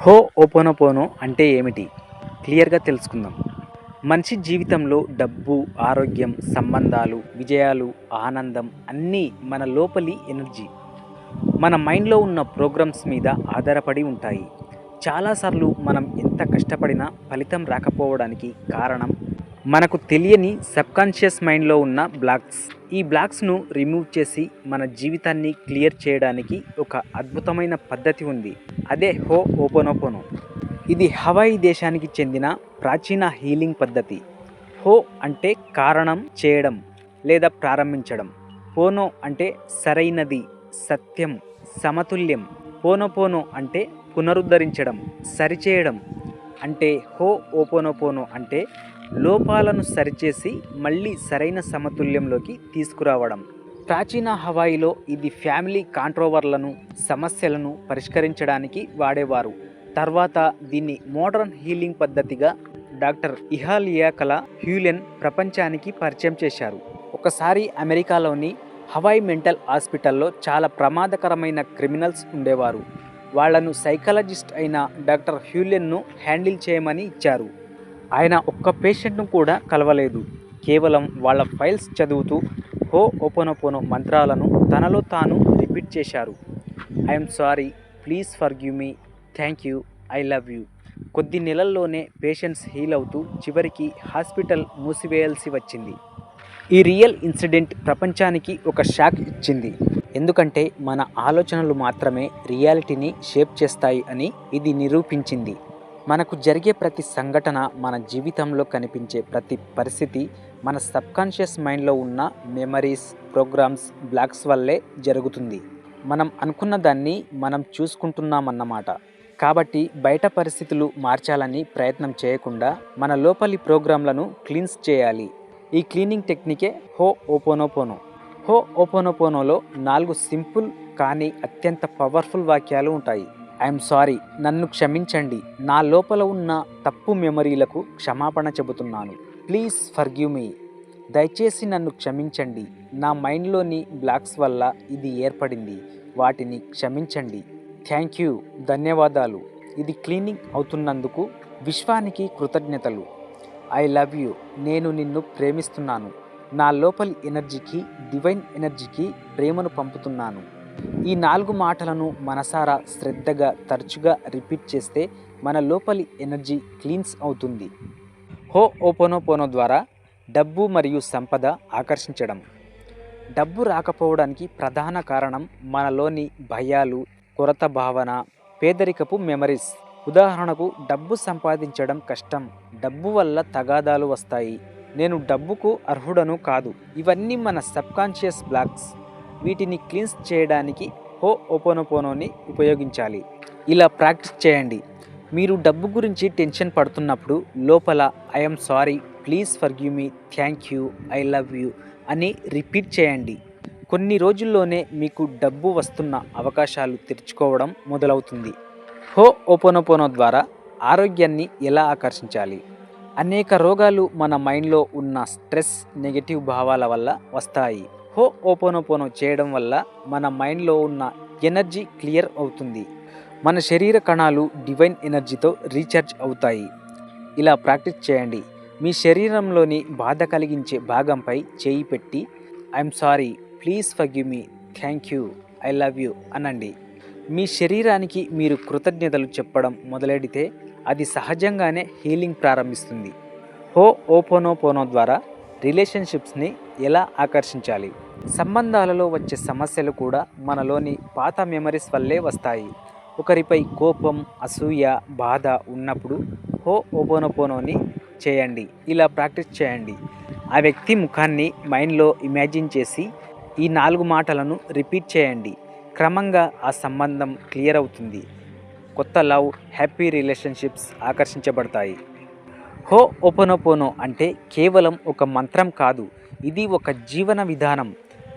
హో ఓపోనోపోనో అంటే ఏమిటి? క్లియర్‌గా తెలుసుకుందాం. మనిషి జీవితంలో డబ్బు, ఆరోగ్యం, సంబంధాలు, విజయాలు, ఆనందం అన్నీ మన లోపలి ఎనర్జీ. మన మైండ్‌లో ఉన్న ప్రోగ్రామ్స్ మీద ఆధారపడి ఉంటాయి. చాలాసార్లు మనం ఎంత కష్టపడినా ఫలితం రాకపోవడానికి కారణం మనకు తెలియని సబ్‌కాన్షియస్ మైండ్‌లో ఉన్న బ్లాక్స్. ఈ బ్లాక్స్‌ను రిమూవ్ చేసి మన జీవితాన్ని క్లియర్ చేయడానికి ఒక అద్భుతమైన పద్ధతి ఉంది. అదే హో ఓపోనోపోనో. ఇది హవాయి దేశానికి చెందిన ప్రాచీన హీలింగ్ పద్ధతి. హో అంటే కారణం, చేయడం లేదా ప్రారంభించడం. పోనో అంటే సరైనది, సత్యం, సమతుల్యం. పోనోపోనో అంటే పునరుద్ధరించడం, సరిచేయడం. అంటే హో ఓపోనోపోనో అంటే లోపాలను సరిచేసి మళ్ళీ సరైన సమతుల్యంలోకి తీసుకురావడం. ప్రాచీన హవాయిలో ఇది ఫ్యామిలీ కాంట్రోవర్లను, సమస్యలను పరిష్కరించడానికి వాడేవారు. తర్వాత దీన్ని మోడర్న్ హీలింగ్ పద్ధతిగా డాక్టర్ ఇహాలియాకల హ్యూలెన్ ప్రపంచానికి పరిచయం చేశారు. ఒకసారి అమెరికాలోని హవాయి మెంటల్ హాస్పిటల్లో చాలా ప్రమాదకరమైన క్రిమినల్స్ ఉండేవారు. వాళ్లను సైకాలజిస్ట్ అయిన డాక్టర్ హ్యూలెన్ను హ్యాండిల్ చేయమని ఇచ్చారు. ఆయన ఒక్క పేషెంట్ను కూడా కలవలేదు. కేవలం వాళ్ళ ఫైల్స్ చదువుతూ హో ఓపోనోపోనో మంత్రాలను తనలో తాను రిపీట్ చేశారు. I'm sorry, please forgive me, thank you, I love you. కొద్ది నెలల్లోనే పేషెంట్స్ హీల్ అవుతూ చివరికి హాస్పిటల్ మూసివేయాల్సి వచ్చింది. ఈ రియల్ ఇన్సిడెంట్ ప్రపంచానికి ఒక షాక్ ఇచ్చింది. ఎందుకంటే మన ఆలోచనలు మాత్రమే రియాలిటీని షేప్ చేస్తాయి అని ఇది నిరూపించింది. మనకు జరిగే ప్రతి సంఘటన, మన జీవితంలో కనిపించే ప్రతి పరిస్థితి మన సబ్కాన్షియస్ మైండ్లో ఉన్న మెమరీస్, ప్రోగ్రామ్స్, బ్లాక్స్ వల్లే జరుగుతుంది. మనం అనుకున్న దాన్ని మనం చూసుకుంటున్నామన్నమాట. కాబట్టి బయట పరిస్థితులు మార్చాలని ప్రయత్నం చేయకుండా మన లోపలి ప్రోగ్రాంలను క్లీన్స్ చేయాలి. ఈ క్లీనింగ్ టెక్నికే హో ఓపోనోపోనో. హో ఓపోనోపోనోలో 4 సింపుల్ కానీ అత్యంత పవర్ఫుల్ వాక్యాలు ఉంటాయి. ఐఎమ్ సారీ, నన్ను క్షమించండి, నా లోపల ఉన్న తప్పు మెమరీలకు క్షమాపణ చెబుతున్నాను. ప్లీజ్ ఫర్గివ్ మీ, దయచేసి నన్ను క్షమించండి, నా మైండ్లోని బ్లాక్స్ వల్ల ఇది ఏర్పడింది, వాటిని క్షమించండి. థ్యాంక్ యూ, ధన్యవాదాలు, ఇది క్లీనింగ్ అవుతున్నందుకు విశ్వానికి కృతజ్ఞతలు. ఐ లవ్ యూ, నేను నిన్ను ప్రేమిస్తున్నాను, నా లోపలి ఎనర్జీకి, డివైన్ ఎనర్జీకి ప్రేమను పంపుతున్నాను. ఈ 4 మాటలను మనసారా, శ్రద్ధగా, తరచుగా రిపీట్ చేస్తే మన లోపలి ఎనర్జీ క్లీన్స్ అవుతుంది. హో ఓపోనోపోనో ద్వారా డబ్బు మరియు సంపద ఆకర్షించడం. డబ్బు రాకపోవడానికి ప్రధాన కారణం మనలోని భయాలు, కొరత భావన, పేదరికపు మెమరీస్. ఉదాహరణకు, డబ్బు సంపాదించడం కష్టం, డబ్బు వల్ల తగాదాలు వస్తాయి, నేను డబ్బుకు అర్హుడను కాదు. ఇవన్నీ మన సబ్కాన్షియస్ బ్లాక్స్. వీటిని క్లీన్స్ చేయడానికి హో ఓపోనోపోనోని ఉపయోగించాలి. ఇలా ప్రాక్టీస్ చేయండి. మీరు డబ్బు గురించి టెన్షన్ పడుతున్నప్పుడు లోపల I'm sorry, please forgive me, thank you, I love you అని రిపీట్ చేయండి. కొన్ని రోజుల్లోనే మీకు డబ్బు వస్తున్న అవకాశాలు తెరుచుకోవడం మొదలవుతుంది. హో ఓపోనోపోనో ద్వారా ఆరోగ్యాన్ని ఎలా ఆకర్షించాలి? అనేక రోగాలు మన మైండ్లో ఉన్న స్ట్రెస్, నెగటివ్ భావాల వల్ల వస్తాయి. హో ఓపోనోపోనో చేయడం వల్ల మన మైండ్లో ఉన్న ఎనర్జీ క్లియర్ అవుతుంది. మన శరీర కణాలు డివైన్ ఎనర్జీతో రీఛార్జ్ అవుతాయి. ఇలా ప్రాక్టీస్ చేయండి. మీ శరీరంలోని బాధ కలిగించే భాగంపై చేయి పెట్టి I'm sorry, please forgive me, thank you, I love you అనండి. మీ శరీరానికి మీరు కృతజ్ఞతలు చెప్పడం మొదలెడితే అది సహజంగానే హీలింగ్ ప్రారంభిస్తుంది. హో ఓపోనోపోనో ద్వారా రిలేషన్షిప్స్ని ఎలా ఆకర్షించాలి? సంబంధాలలో వచ్చే సమస్యలు కూడా మనలోని పాత మెమరీస్ వల్లే వస్తాయి. ఒకరిపై కోపం, అసూయ, బాధ ఉన్నప్పుడు హో ఓపోనోపోనోని చేయండి. ఇలా ప్రాక్టీస్ చేయండి. ఆ వ్యక్తి ముఖాన్ని మైండ్లో ఇమాజిన్ చేసి ఈ 4 మాటలను రిపీట్ చేయండి. క్రమంగా ఆ సంబంధం క్లియర్ అవుతుంది. కొత్త లవ్, హ్యాపీ రిలేషన్షిప్స్ ఆకర్షించబడతాయి. హో ఓపోనోపోనో అంటే కేవలం ఒక మంత్రం కాదు, ఇది ఒక జీవన విధానం.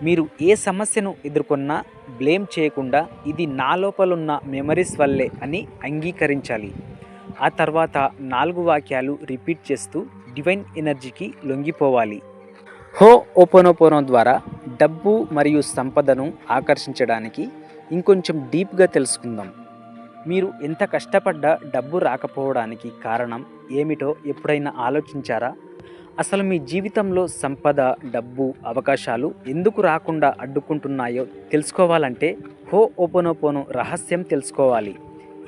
మీరు ఏ సమస్యను ఎదుర్కొన్నా బ్లేమ్ చేయకుండా ఇది నా లోపలున్న మెమరీస్ వల్లే అని అంగీకరించాలి. ఆ తర్వాత 4 వాక్యాలు రిపీట్ చేస్తూ డివైన్ ఎనర్జీకి లొంగిపోవాలి. హో ఓపోనోపోనో ద్వారా డబ్బు మరియు సంపదను ఆకర్షించడానికి ఇంకొంచెం డీప్గా తెలుసుకుందాం. మీరు ఎంత కష్టపడ్డా డబ్బు రాకపోవడానికి కారణం ఏమిటో ఎప్పుడైనా ఆలోచించారా? అసలు మీ జీవితంలో సంపద, డబ్బు, అవకాశాలు ఎందుకు రాకుండా అడ్డుకుంటున్నాయో తెలుసుకోవాలంటే హోఓపోనోపోనో రహస్యం తెలుసుకోవాలి.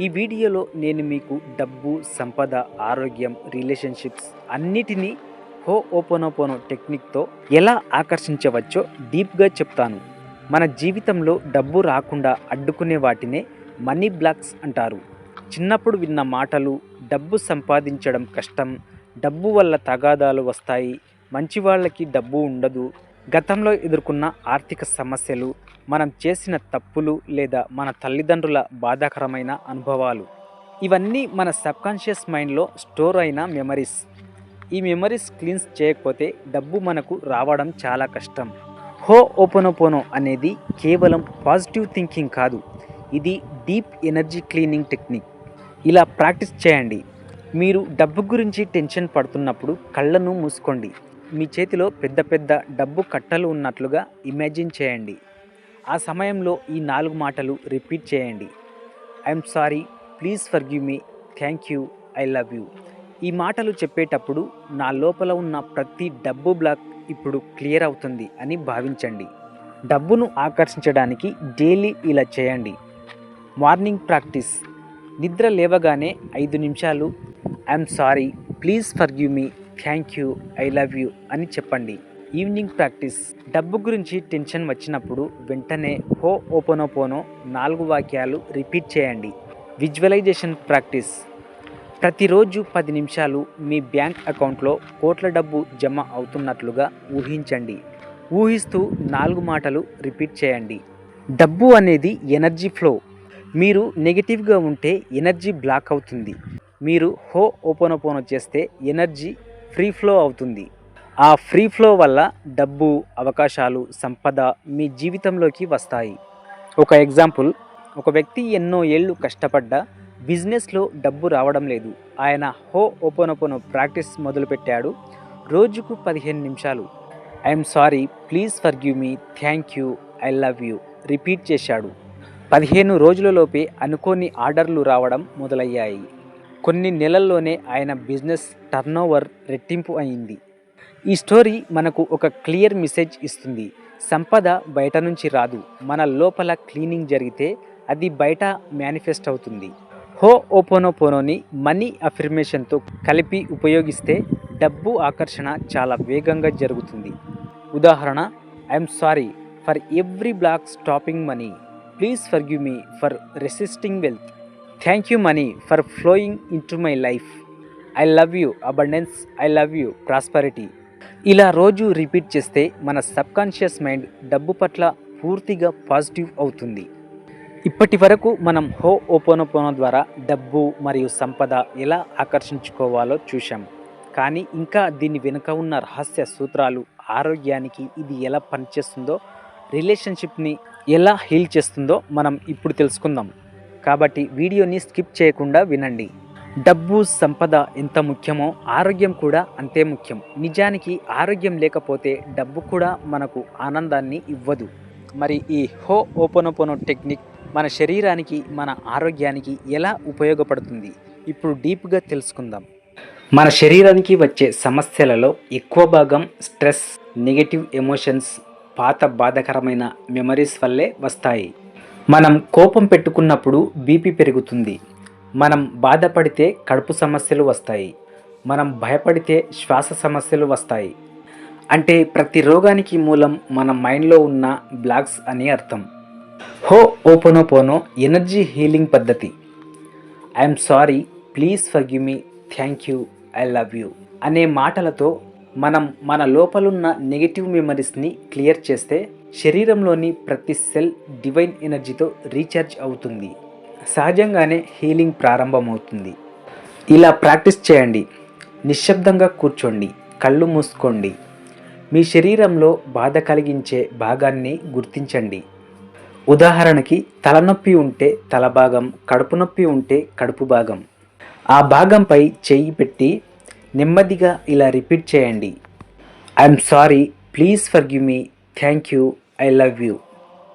ఈ వీడియోలో నేను మీకు డబ్బు, సంపద, ఆరోగ్యం, రిలేషన్షిప్స్ అన్నిటినీ హోఓపోనోపోనో టెక్నిక్తో ఎలా ఆకర్షించవచ్చో డీప్గా చెప్తాను. మన జీవితంలో డబ్బు రాకుండా అడ్డుకునే వాటినే మనీ బ్లాక్స్ అంటారు. చిన్నప్పుడు విన్న మాటలు, డబ్బు సంపాదించడం కష్టం, డబ్బు వల్ల తగాదాలు వస్తాయి, మంచి వాళ్ళకి డబ్బు ఉండదు, గతంలో ఎదుర్కొన్న ఆర్థిక సమస్యలు, మనం చేసిన తప్పులు లేదా మన తల్లిదండ్రుల బాధాకరమైన అనుభవాలు, ఇవన్నీ మన సబ్కాన్షియస్ మైండ్లో స్టోర్ అయిన మెమరీస్. ఈ మెమరీస్ క్లీన్స్ చేయకపోతే డబ్బు మనకు రావడం చాలా కష్టం. హోఓపోనోపోనో అనేది కేవలం పాజిటివ్ థింకింగ్ కాదు, ఇది డీప్ ఎనర్జీ క్లీనింగ్ టెక్నిక్. ఇలా ప్రాక్టీస్ చేయండి. మీరు డబ్బు గురించి టెన్షన్ పడుతున్నప్పుడు కళ్ళను మూసుకోండి. మీ చేతిలో పెద్ద పెద్ద డబ్బు కట్టలు ఉన్నట్లుగా ఇమాజిన్ చేయండి. ఆ సమయంలో ఈ 4 మాటలు రిపీట్ చేయండి. I'm sorry, please forgive me, thank you, I love you. ఈ మాటలు చెప్పేటప్పుడు నా లోపల ఉన్న ప్రతి డబ్బు బ్లాక్ ఇప్పుడు క్లియర్ అవుతుంది అని భావించండి. డబ్బును ఆకర్షించడానికి డైలీ ఇలా చేయండి. Morning practice. నిద్ర లేవగానే 5 నిమిషాలు I'm sorry, please forgive me, thank you, I love you అని చెప్పండి. Evening practice. డబ్బు గురించి టెన్షన్ వచ్చినప్పుడు వెంటనే హోఓపోనోపోనో 4 వాక్యాలు రిపీట్ చేయండి. Visualisation practice. ప్రతిరోజు 10 నిమిషాలు మీ బ్యాంక్ అకౌంట్లో కోట్ల డబ్బు జమ అవుతున్నట్లుగా ఊహించండి. ఊహిస్తూ 4 మాటలు రిపీట్ చేయండి. డబ్బు అనేది ఎనర్జీ ఫ్లో. మీరు నెగిటివ్గా ఉంటే ఎనర్జీ బ్లాక్ అవుతుంది. మీరు హోఓపోనోపోనో చేస్తే ఎనర్జీ ఫ్రీ ఫ్లో అవుతుంది. ఆ ఫ్రీ ఫ్లో వల్ల డబ్బు, అవకాశాలు, సంపద మీ జీవితంలోకి వస్తాయి. ఒక ఎగ్జాంపుల్, ఒక వ్యక్తి ఎన్నో ఏళ్ళు కష్టపడ్డా బిజినెస్లో డబ్బు రావడం లేదు. ఆయన హోఓపోనోపోనో ప్రాక్టీస్ మొదలుపెట్టాడు. రోజుకు 15 నిమిషాలు I'm sorry, please forgive me, thank you, I love you repeat చేశాడు. 15 రోజులలోపే అనుకోని ఆర్డర్లు రావడం మొదలయ్యాయి. కొన్ని నెలల్లోనే ఆయన బిజినెస్ టర్నోవర్ రెట్టింపు అయింది. ఈ స్టోరీ మనకు ఒక క్లియర్ మెసేజ్ ఇస్తుంది. సంపద బయట నుంచి రాదు, మన లోపల క్లీనింగ్ జరిగితే అది బయట మేనిఫెస్ట్ అవుతుంది. హోఓపోనోపోనోని మనీ అఫర్మేషన్తో కలిపి ఉపయోగిస్తే డబ్బు ఆకర్షణ చాలా వేగంగా జరుగుతుంది. ఉదాహరణ, I'm sorry for every block stopping money, please forgive me for resisting wealth, thank you money for flowing into my life, I love you abundance, I love you prosperity. ఇలా రోజు రిపీట్ చేస్తే మన సబ్కాన్షియస్ మైండ్ డబ్బు పట్ల పూర్తిగా positive అవుతుంది. ఇప్పటి వరకు మనం హోఓపోనోపోనో ద్వారా డబ్బు మరియు సంపద ఎలా ఆకర్షించుకోవాలో చూశాం. కానీ ఇంకా దీని వెనుక ఉన్న రహస్య సూత్రాలు, ఆరోగ్యానికి ఇది ఎలా పనిచేస్తుందో, రిలేషన్షిప్ని ఎలా హీల్ చేస్తుందో మనం ఇప్పుడు తెలుసుకుందాం. కాబట్టి వీడియోని స్కిప్ చేయకుండా వినండి. డబ్బు, సంపద ఎంత ముఖ్యమో ఆరోగ్యం కూడా అంతే ముఖ్యం. నిజానికి ఆరోగ్యం లేకపోతే డబ్బు కూడా మనకు ఆనందాన్ని ఇవ్వదు. మరి ఈ హోఓపోనోపోనో టెక్నిక్ మన శరీరానికి, మన ఆరోగ్యానికి ఎలా ఉపయోగపడుతుంది ఇప్పుడు డీప్గా తెలుసుకుందాం. మన శరీరానికి వచ్చే సమస్యలలో ఎక్కువ భాగం స్ట్రెస్, నెగటివ్ ఎమోషన్స్, పాత బాధాకరమైన మెమరీస్ వల్లే వస్తాయి. మనం కోపం పెట్టుకున్నప్పుడు బీపీ పెరుగుతుంది. మనం బాధపడితే కడుపు సమస్యలు వస్తాయి. మనం భయపడితే శ్వాస సమస్యలు వస్తాయి. అంటే ప్రతి రోగానికి మూలం మన మైండ్లో ఉన్న బ్లాక్స్ అని అర్థం. హోఓపోనోపోనో ఎనర్జీ హీలింగ్ పద్ధతి. I'm sorry, please forgive me, thank you, I love you అనే మాటలతో మనం మన లోపలున్న నెగటివ్ మెమరీస్ని క్లియర్ చేస్తే శరీరంలోని ప్రతి సెల్ డివైన్ ఎనర్జీతో రీఛార్జ్ అవుతుంది. సహజంగానే హీలింగ్ ప్రారంభమవుతుంది. ఇలా ప్రాక్టీస్ చేయండి. నిశ్శబ్దంగా కూర్చోండి, కళ్ళు మూసుకోండి. మీ శరీరంలో బాధ కలిగించే భాగాన్ని గుర్తించండి. ఉదాహరణకి తలనొప్పి ఉంటే తల భాగం, కడుపు నొప్పి ఉంటే కడుపు భాగం. ఆ భాగంపై చెయ్యి పెట్టి నెమ్మదిగా ఇలా రిపీట్ చేయండి. I'm sorry, please forgive me, thank you, I love you.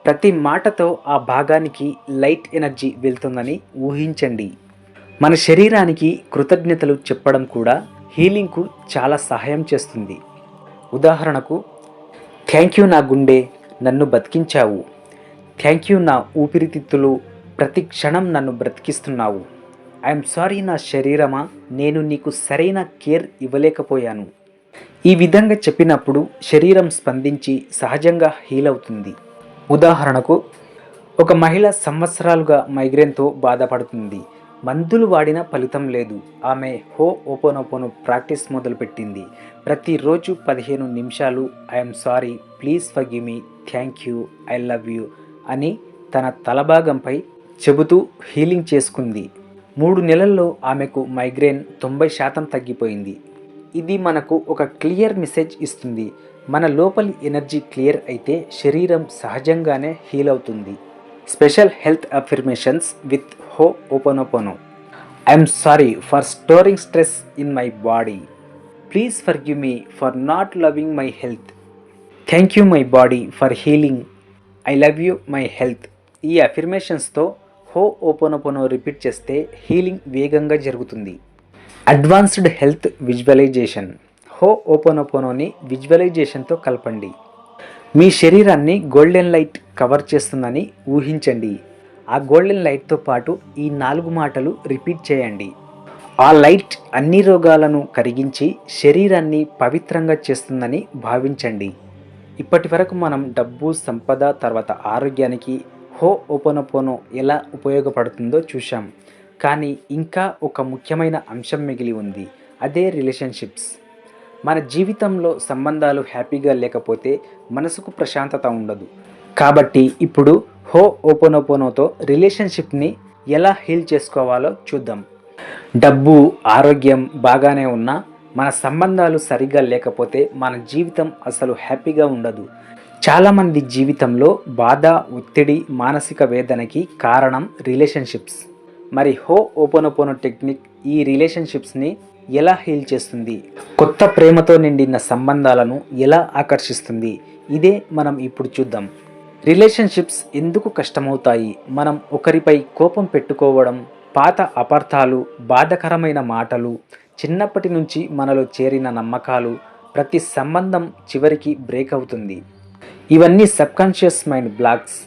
ప్రతి మాటతో ఆ భాగానికి లైట్ ఎనర్జీ వెళ్తుందని ఊహించండి. మన శరీరానికి కృతజ్ఞతలు చెప్పడం కూడా హీలింగ్కు చాలా సహాయం చేస్తుంది. ఉదాహరణకు, థ్యాంక్ యూ నా గుండె, నన్ను బతికించావు. థ్యాంక్ యూ నా ఊపిరితిత్తులు, ప్రతి క్షణం నన్ను బ్రతికిస్తున్నావు. ఐఎమ్ సారీ నా శరీరమా, నేను నీకు సరైన కేర్ ఇవ్వలేకపోయాను. ఈ విధంగా చెప్పినప్పుడు శరీరం స్పందించి సహజంగా హీల్ అవుతుంది. ఉదాహరణకు, ఒక మహిళ సంవత్సరాలుగా మైగ్రేన్తో బాధపడుతుంది. మందులు వాడిన ఫలితం లేదు. ఆమె హోపోనోపోనో ప్రాక్టీస్ మొదలుపెట్టింది. ప్రతిరోజు 15 నిమిషాలు I'm sorry, please forgive me, thank you, I love you అని తన తలభాగంపై చెబుతూ హీలింగ్ చేసుకుంది. 3 నెలల్లో ఆమెకు మైగ్రేన్ 90% తగ్గిపోయింది. ఇది మనకు ఒక క్లియర్ మెసేజ్ ఇస్తుంది. మన లోపలి ఎనర్జీ క్లియర్ అయితే శరీరం సహజంగానే హీల్ అవుతుంది. Special health affirmations with ho'oponopono. I'm sorry for storing stress in my body. Please forgive me for not loving my health. Thank you my body for healing. I love you my health. ఈ అఫర్మేషన్స్తో ho'oponopono repeat చేస్తే healing వేగంగా జరుగుతుంది. Advanced health visualization. హోపోనోపోనోని విజువలైజేషన్తో కలపండి. మీ శరీరాన్ని గోల్డెన్ లైట్ కవర్ చేస్తుందని ఊహించండి. ఆ గోల్డెన్ లైట్తో పాటు ఈ 4 మాటలు రిపీట్ చేయండి. ఆ లైట్ అన్ని రోగాలను కరిగించి శరీరాన్ని పవిత్రంగా చేస్తుందని భావించండి. ఇప్పటి వరకు మనం డబ్బు, సంపద, తర్వాత ఆరోగ్యానికి హోపోనోపోనో ఎలా ఉపయోగపడుతుందో చూశాం. కానీ ఇంకా ఒక ముఖ్యమైన అంశం మిగిలి ఉంది. అదే రిలేషన్షిప్స్. మన జీవితంలో సంబంధాలు హ్యాపీగా లేకపోతే మనసుకు ప్రశాంతత ఉండదు. కాబట్టి ఇప్పుడు హోపోనోపోనోతో రిలేషన్షిప్ని ఎలా హీల్ చేసుకోవాలో చూద్దాం. డబ్బు, ఆరోగ్యం బాగానే ఉన్నా మన సంబంధాలు సరిగ్గా లేకపోతే మన జీవితం అసలు హ్యాపీగా ఉండదు. చాలామంది జీవితంలో బాధ, ఒత్తిడి, మానసిక వేదనకి కారణం రిలేషన్షిప్స్. మరి హోపోనోపోనో టెక్నిక్ ఈ రిలేషన్షిప్స్ని ఎలా హీల్ చేస్తుంది? కొత్త ప్రేమతో నిండిన సంబంధాలను ఎలా ఆకర్షిస్తుంది? ఇదే మనం ఇప్పుడు చూద్దాం. రిలేషన్షిప్స్ ఎందుకు కష్టమవుతాయి? మనం ఒకరిపై కోపం పెట్టుకోవడం, పాత అపార్థాలు, బాధకరమైన మాటలు, చిన్నప్పటి నుంచి మనలో చేరిన నమ్మకాలు, ప్రతి సంబంధం చివరికి బ్రేక్ అవుతుంది. ఇవన్నీ సబ్కాన్షియస్ మైండ్ బ్లాక్స్.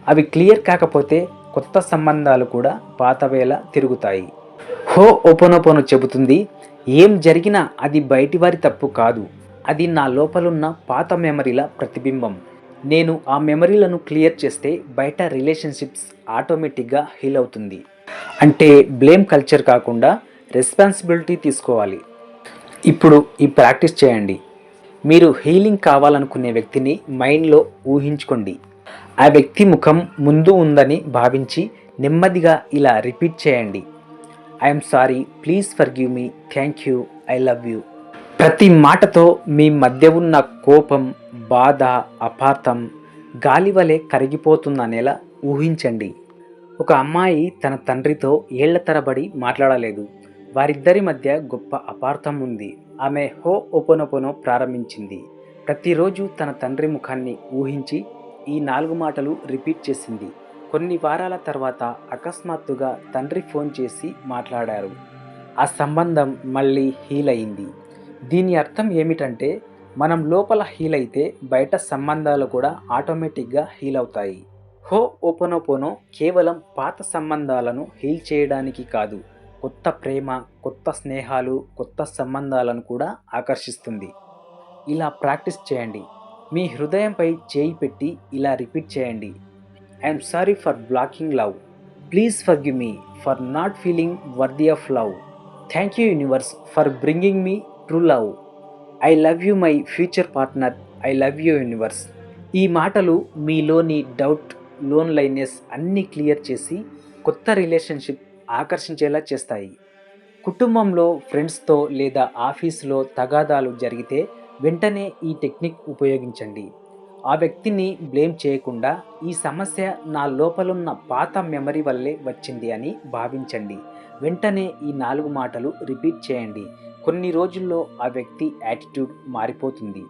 అవి క్లియర్ కాకపోతే కొత్త సంబంధాలు కూడా పాతవేళ తిరుగుతాయి. హోపోనోపోనో చెబుతుంది, ఏం జరిగినా అది బయటివారి తప్పు కాదు. అది నా లోపలున్న పాత మెమరీల ప్రతిబింబం. నేను ఆ మెమరీలను క్లియర్ చేస్తే బయట రిలేషన్షిప్స్ ఆటోమేటిక్గా హీల్ అవుతుంది. అంటే బ్లేమ్ కల్చర్ కాకుండా రెస్పాన్సిబిలిటీ తీసుకోవాలి. ఇప్పుడు ఈ ప్రాక్టీస్ చేయండి. మీరు హీలింగ్ కావాలనుకునే వ్యక్తిని మైండ్లో ఊహించుకోండి. ఆ వ్యక్తి ముఖం ముందు ఉందని భావించి నెమ్మదిగా ఇలా రిపీట్ చేయండి. I'm sorry, please forgive me, thank you, I love you. ప్రతి మాటతో మీ మధ్య ఉన్న కోపం, బాధ, అపార్థం గాలివలే కరిగిపోతుందనేలా ఊహించండి. ఒక అమ్మాయి తన తండ్రితో ఏళ్ల తరబడి మాట్లాడలేదు. వారిద్దరి మధ్య గొప్ప అపార్థం ఉంది. ఆమె హోపోనోపోనో ప్రారంభించింది. ప్రతిరోజు తన తండ్రి ముఖాన్ని ఊహించి ఈ 4 మాటలు రిపీట్ చేసింది. కొన్ని వారాల తర్వాత అకస్మాత్తుగా తండ్రి ఫోన్ చేసి మాట్లాడారు. ఆ సంబంధం మళ్ళీ హీల్ అయింది. దీని అర్థం ఏమిటంటే, మనం లోపల హీల్ అయితే బయట సంబంధాలు కూడా ఆటోమేటిక్గా హీల్ అవుతాయి. హోపోనోపోనో కేవలం పాత సంబంధాలను హీల్ చేయడానికి కాదు, కొత్త ప్రేమ, కొత్త స్నేహాలు, కొత్త సంబంధాలను కూడా ఆకర్షిస్తుంది. ఇలా ప్రాక్టీస్ చేయండి. మీ హృదయంపై చేయి పెట్టి ఇలా రిపీట్ చేయండి. I'm sorry for blocking love. Please forgive me for not feeling worthy of love. Thank you universe for bringing me true love. I love you my future partner. I love you universe. ఈ మాటలు మీలోని doubt, లోన్లైనెస్ అన్నీ clear చేసి కొత్త relationship ఆకర్షించేలా చేస్తాయి. కుటుంబంలో, ఫ్రెండ్స్తో లేదా ఆఫీసులో తగాదాలు జరిగితే వెంటనే ఈ టెక్నిక్ ఉపయోగించండి. ఆ వ్యక్తిని బ్లేమ్ చేయకుండా ఈ సమస్య నా లోపలున్న పాత మెమరీ వల్లే వచ్చింది అని భావించండి. వెంటనే ఈ 4 మాటలు రిపీట్ చేయండి. కొన్ని రోజుల్లో ఆ వ్యక్తి యాటిట్యూడ్ మారిపోతుంది.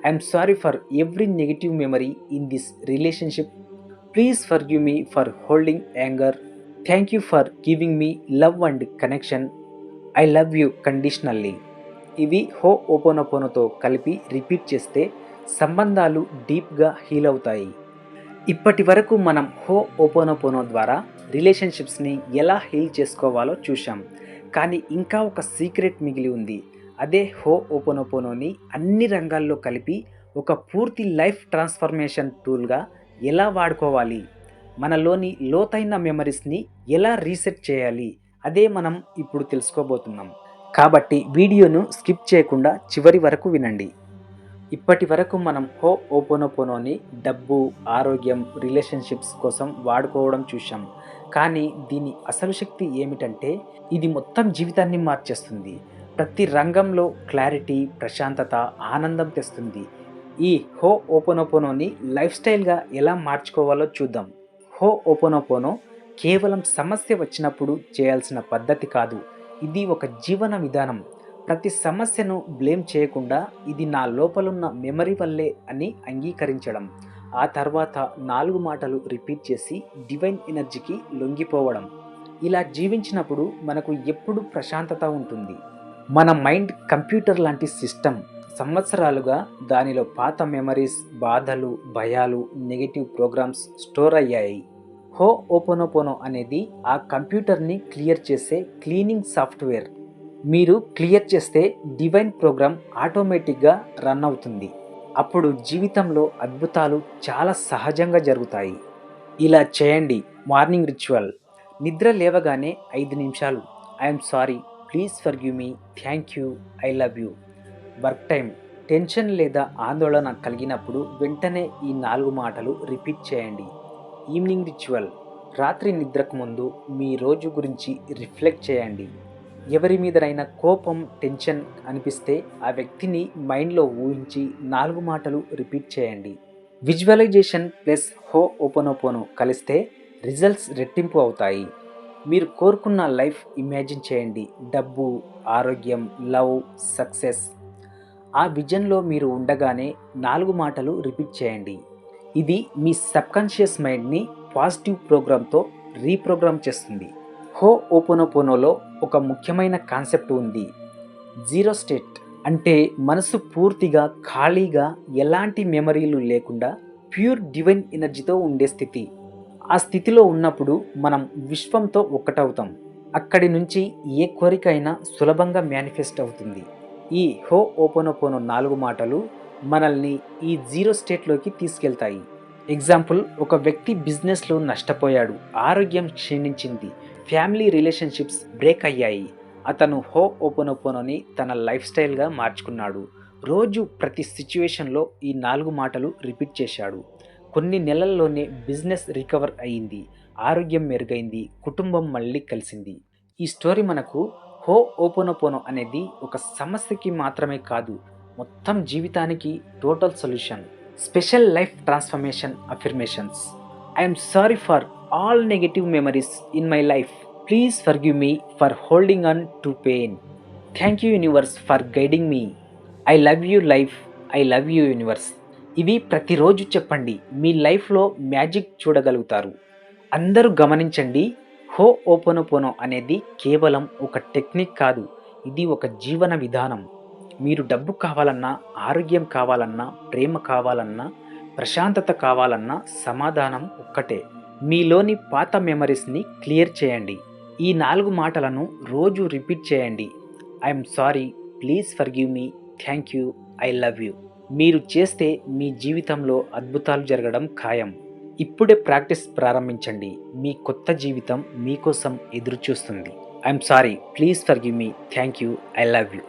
I'm sorry for every negative memory in this relationship. Please forgive me for holding anger. Thank you for giving me love and connection. I love you conditionally. ఇవి హో ఓపోనోపోనోతో కలిపి రిపీట్ చేస్తే సంబంధాలు డీప్గా హీల్ అవుతాయి. ఇప్పటి వరకు మనం హో ఓపోనోపోనో ద్వారా రిలేషన్షిప్స్ని ఎలా హీల్ చేసుకోవాలో చూసాం. కానీ ఇంకా ఒక సీక్రెట్ మిగిలి ఉంది. అదే హో ఓపోనోపోనోని అన్ని రంగాల్లో కలిపి ఒక పూర్తి లైఫ్ ట్రాన్స్ఫర్మేషన్ టూల్గా ఎలా వాడుకోవాలి, మనలోని లోతైన మెమరీస్ని ఎలా రీసెట్ చేయాలి, అదే మనం ఇప్పుడు తెలుసుకోబోతున్నాం. కాబట్టి వీడియోను స్కిప్ చేయకుండా చివరి వరకు వినండి. ఇప్పటి వరకు మనం హో ఓపోనోపోనోని డబ్బు, ఆరోగ్యం, రిలేషన్షిప్స్ కోసం వాడుకోవడం చూసాం. కానీ దీని అసలు శక్తి ఏమిటంటే ఇది మొత్తం జీవితాన్ని మార్చేస్తుంది. ప్రతి రంగంలో క్లారిటీ, ప్రశాంతత, ఆనందం తెస్తుంది. ఈ హో ఓపోనోపోనోని లైఫ్ స్టైల్గా ఎలా మార్చుకోవాలో చూద్దాం. హో ఓపోనోపోనో కేవలం సమస్య వచ్చినప్పుడు చేయాల్సిన పద్ధతి కాదు. ఇది ఒక జీవన విధానం. ప్రతి సమస్యను బ్లేమ్ చేయకుండా ఇది నా లోపలున్న మెమరీ వల్లే అని అంగీకరించడం. ఆ తర్వాత 4 మాటలు రిపీట్ చేసి డివైన్ ఎనర్జీకి లొంగిపోవడం. ఇలా జీవించినప్పుడు మనకు ఎప్పుడు ప్రశాంతత ఉంటుంది. మన మైండ్ కంప్యూటర్ లాంటి సిస్టమ్. సంవత్సరాలుగా దానిలో పాత మెమరీస్, బాధలు, భయాలు, నెగటివ్ ప్రోగ్రామ్స్ స్టోర్ అయ్యాయి. హో ఓపోనోపోనో అనేది ఆ కంప్యూటర్ని క్లియర్ చేసే క్లీనింగ్ సాఫ్ట్వేర్. మీరు క్లియర్ చేస్తే డివైన్ ప్రోగ్రామ్ ఆటోమేటిక్గా రన్ అవుతుంది. అప్పుడు జీవితంలో అద్భుతాలు చాలా సహజంగా జరుగుతాయి. ఇలా చేయండి. Morning ritual. నిద్ర లేవగానే 5 నిమిషాలు I'm sorry, please forgive me, thank you, I love you. Work time. Tension లేదా ఆందోళన కలిగినప్పుడు వెంటనే ఈ 4 మాటలు రిపీట్ చేయండి. Evening ritual. రాత్రి నిద్రకు ముందు మీ రోజు గురించి రిఫ్లెక్ట్ చేయండి. ఎవరి మీదనైనా కోపం, టెన్షన్ అనిపిస్తే ఆ వ్యక్తిని మైండ్లో ఊహించి 4 మాటలు రిపీట్ చేయండి. విజువలైజేషన్ ప్లస్ హో ఓపోనోపోనో కలిస్తే రిజల్ట్స్ రెట్టింపు అవుతాయి. మీరు కోరుకున్న లైఫ్ ఇమాజిన్ చేయండి. డబ్బు, ఆరోగ్యం, లవ్, సక్సెస్. ఆ విజన్లో మీరు ఉండగానే 4 మాటలు రిపీట్ చేయండి. ఇది మీ సబ్కాన్షియస్ మైండ్ని పాజిటివ్ ప్రోగ్రామ్తో రీప్రోగ్రామ్ చేస్తుంది. హో ఓపోనోపోనోలో ఒక ముఖ్యమైన కాన్సెప్ట్ ఉంది. జీరో స్టేట్ అంటే మనసు పూర్తిగా ఖాళీగా, ఎలాంటి మెమరీలు లేకుండా ప్యూర్ డివైన్ ఎనర్జీతో ఉండే స్థితి. ఆ స్థితిలో ఉన్నప్పుడు మనం విశ్వంతో ఒక్కటవుతాం. అక్కడి నుంచి ఏ కోరికైనా సులభంగా మేనిఫెస్ట్ అవుతుంది. ఈ హో ఓపోనోపోనో 4 మాటలు మనల్ని ఈ జీరో స్టేట్లోకి తీసుకెళ్తాయి. ఎగ్జాంపుల్, ఒక వ్యక్తి బిజినెస్లో నష్టపోయాడు, ఆరోగ్యం క్షీణించింది, ఫ్యామిలీ రిలేషన్షిప్స్ బ్రేక్ అయ్యాయి. అతను హో ఓపోనోపోనోని తన లైఫ్ స్టైల్గా మార్చుకున్నాడు. రోజు ప్రతి సిచ్యువేషన్లో ఈ 4 మాటలు రిపీట్ చేశాడు. కొన్ని నెలల్లోనే బిజినెస్ రికవర్ అయ్యింది, ఆరోగ్యం మెరుగైంది, కుటుంబం మళ్ళీ కలిసింది. ఈ స్టోరీ మనకు హో ఓపోనోపోనో అనేది ఒక సమస్యకి మాత్రమే కాదు, మొత్తం జీవితానికి total solution. Special life transformation affirmations. I'm sorry for all negative memories in my life. Please forgive me for holding on to pain. Thank you universe for guiding me. I love you life. I love you universe. ఇవి ప్రతిరోజు చెప్పండి. మీ లైఫ్లో magic చూడగలుగుతారు. అందరూ గమనించండి, హో ఓపోనోపోనో అనేది కేవలం ఒక టెక్నిక్ కాదు, ఇది ఒక జీవన విధానం. మీరు డబ్బు కావాలన్నా, ఆరోగ్యం కావాలన్నా, ప్రేమ కావాలన్నా, ప్రశాంతత కావాలన్నా సమాధానం ఒక్కటే. మీలోని పాత మెమరీస్ని క్లియర్ చేయండి. ఈ 4 మాటలను రోజు రిపీట్ చేయండి. I'm sorry, please forgive me, thank you, I love you. మీరు చేస్తే మీ జీవితంలో అద్భుతాలు జరగడం ఖాయం. ఇప్పుడే ప్రాక్టీస్ ప్రారంభించండి. మీ కొత్త జీవితం మీకోసం ఎదురు చూస్తుంది. I'm sorry, please forgive me, thank you, I love you.